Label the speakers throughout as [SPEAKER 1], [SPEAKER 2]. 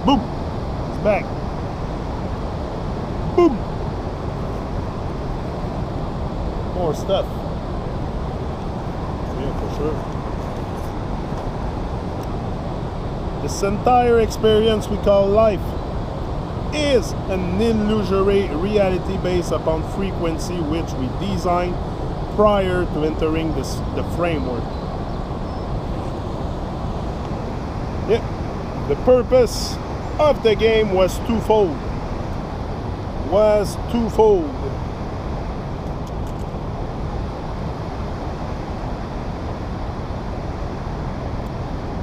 [SPEAKER 1] Boom! It's back. Boom! More stuff. Yeah, for sure. This entire experience we call life is an illusory reality based upon frequency which we designed prior to entering the framework. Yeah. The purpose of the game was twofold.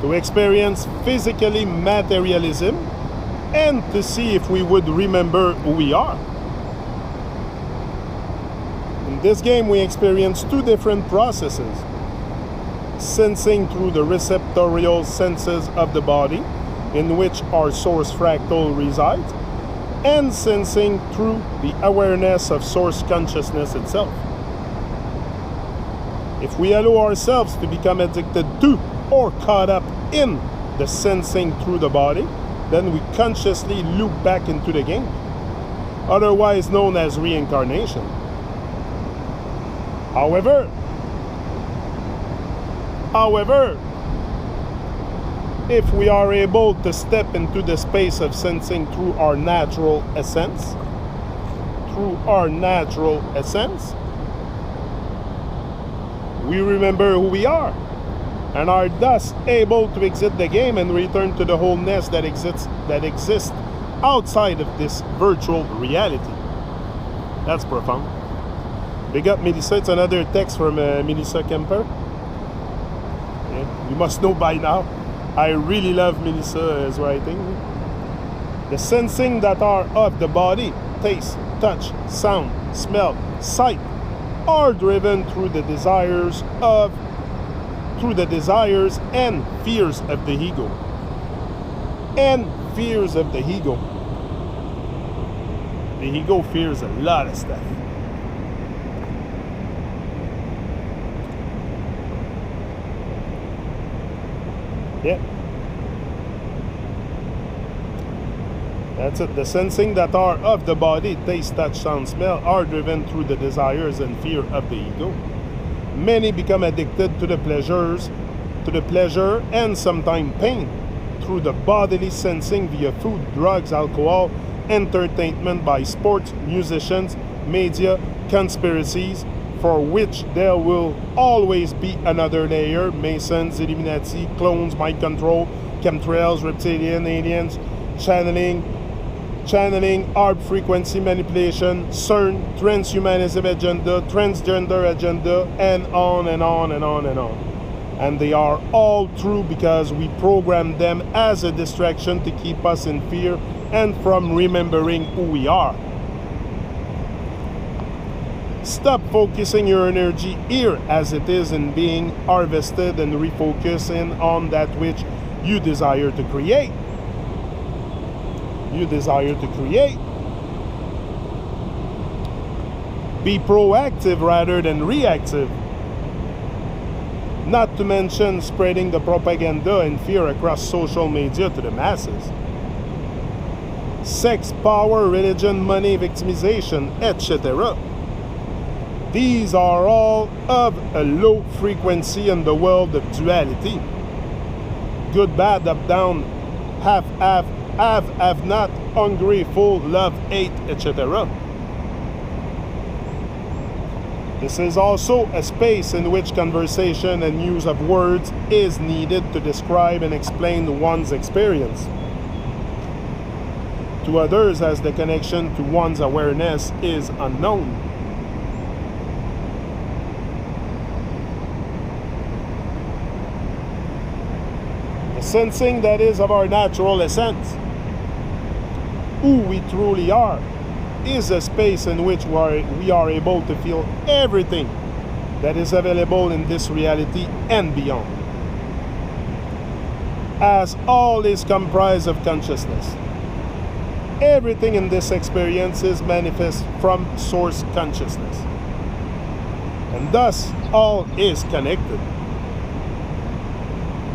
[SPEAKER 1] To experience physically materialism and to see if we would remember who we are. In this game, we experience two different processes. Sensing through the receptorial senses of the body, in which our source fractal resides, and sensing through the awareness of source consciousness itself. If we allow ourselves to become addicted to or caught up in the sensing through the body, then we consciously loop back into the game, otherwise known as reincarnation. However, if we are able to step into the space of sensing through our natural essence, we remember who we are and are thus able to exit the game and return to the wholeness that exists outside of this virtual reality. That's profound. Big up, Melissa. It's another text from Melissa Kemper. Yeah, you must know by now, I really love Melissa's writing. The sensing that are of the body, taste, touch, sound, smell, sight, are driven through the desires and fears of the ego. The ego fears a lot of stuff. Yeah. That's it. The sensing that are of the body, taste, touch, sound, smell, are driven through the desires and fear of the ego. Many become addicted to the pleasure and sometimes pain through the bodily sensing via food, drugs, alcohol, entertainment by sports, musicians, media, conspiracies, for which there will always be another layer: Masons, Illuminati, clones, mind control, chemtrails, reptilian, aliens, channeling, ARP frequency manipulation, CERN, transhumanism agenda, transgender agenda, and on and on and on and on. And they are all true because we program them as a distraction to keep us in fear and from remembering who we are. Stop focusing your energy here as it is in being harvested and refocusing on that which you desire to create. Be proactive rather than reactive. Not to mention spreading the propaganda and fear across social media to the masses. Sex, power, religion, money, victimization, etc. These are all of a low frequency in the world of duality. Good, bad, up, down, have, not, hungry, full, love, hate, etc. This is also a space in which conversation and use of words is needed to describe and explain one's experience to others, as the connection to one's awareness is unknown. The sensing that is of our natural essence, who we truly are, is a space in which we are able to feel everything that is available in this reality and beyond, as all is comprised of consciousness. Everything in this experience is manifest from source consciousness, and thus all is connected.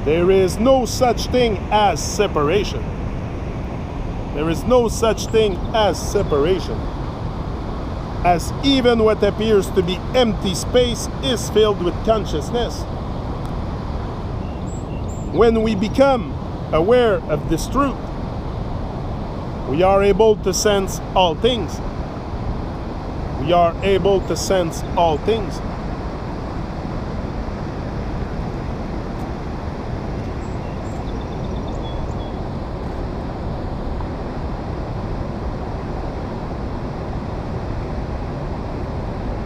[SPEAKER 1] There is no such thing as separation. There is no such thing as separation, as even what appears to be empty space is filled with consciousness. When we become aware of this truth, we are able to sense all things. We are able to sense all things.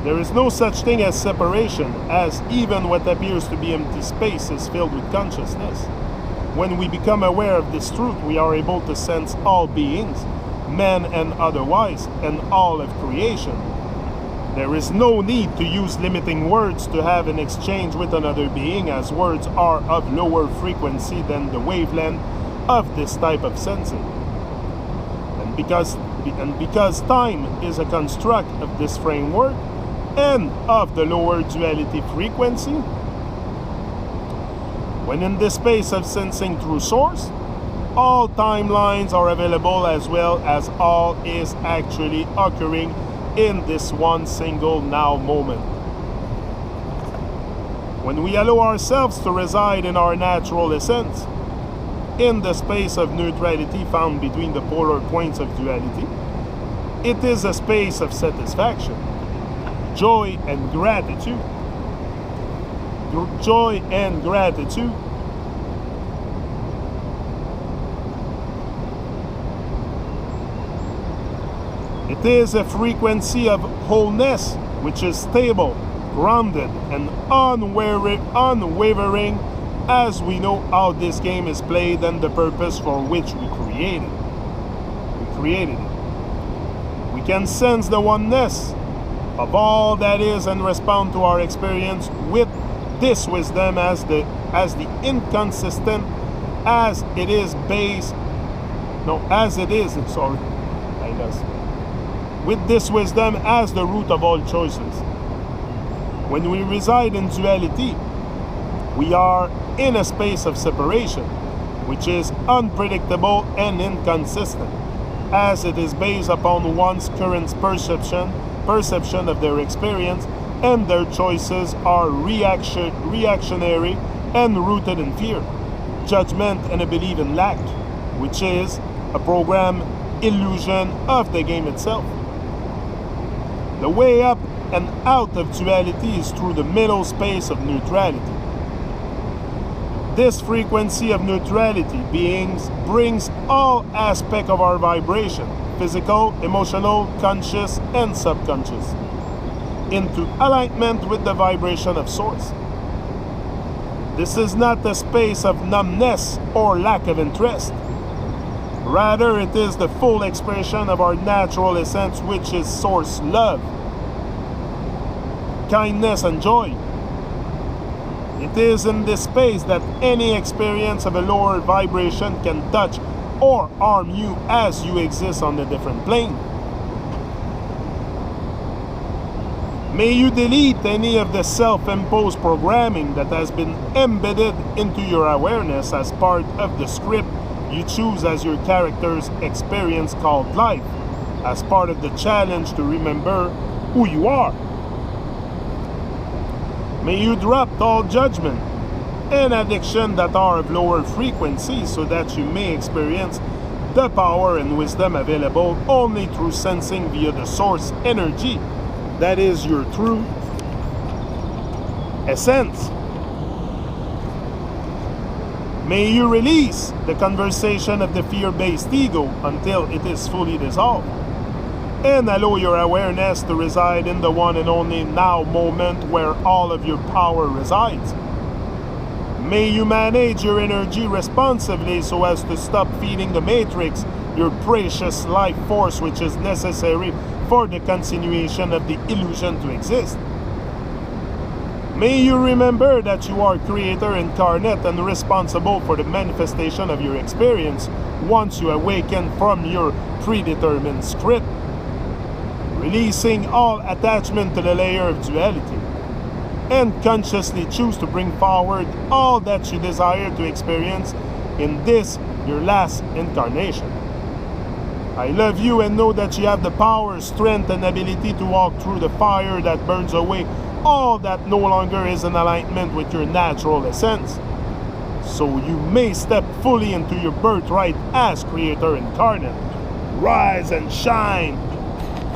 [SPEAKER 1] There is no such thing as separation, as even what appears to be empty space is filled with consciousness. When we become aware of this truth, we are able to sense all beings, men and otherwise, and all of creation. There is no need to use limiting words to have an exchange with another being, as words are of lower frequency than the wavelength of this type of sensing. And because time is a construct of this framework, and of the lower duality frequency, when in this space of sensing through source, all timelines are available, as well as all is actually occurring in this one single now moment. When we allow ourselves to reside in our natural essence, in the space of neutrality found between the polar points of duality, it is a space of satisfaction, joy and gratitude. Joy and gratitude. It is a frequency of wholeness, which is stable, grounded, and unwavering, as we know how this game is played and the purpose for which we created it. We can sense the oneness of all that is and respond to our experience with this wisdom as the inconsistent as it is with this wisdom as the root of all choices. When we reside in duality, we are in a space of separation, which is unpredictable and inconsistent, as it is based upon one's current perception of their experience, and their choices are reactionary and rooted in fear, judgment, and a belief in lack, which is a program illusion of the game itself. The way up and out of duality is through the middle space of neutrality. This frequency of neutrality brings all aspects of our vibration, physical, emotional, conscious, and subconscious, into alignment with the vibration of Source. This is not a space of numbness or lack of interest. Rather, it is the full expression of our natural essence, which is Source love, kindness, and joy. It is in this space that any experience of a lower vibration can touch or harm you, as you exist on a different plane. May you delete any of the self-imposed programming that has been embedded into your awareness as part of the script you choose as your character's experience called life, as part of the challenge to remember who you are. May you drop all judgment and addiction that are of lower frequency, so that you may experience the power and wisdom available only through sensing via the source energy that is your true essence. May you release the conversation of the fear-based ego until it is fully dissolved, and allow your awareness to reside in the one and only now moment where all of your power resides. May you manage your energy responsibly so as to stop feeding the matrix your precious life force, which is necessary for the continuation of the illusion to exist. May you remember that you are creator incarnate and responsible for the manifestation of your experience once you awaken from your predetermined script, releasing all attachment to the layer of duality, and consciously choose to bring forward all that you desire to experience in this, your last incarnation. I love you and know that you have the power, strength, and ability to walk through the fire that burns away all that no longer is in alignment with your natural essence. So you may step fully into your birthright as Creator incarnate. Rise and shine.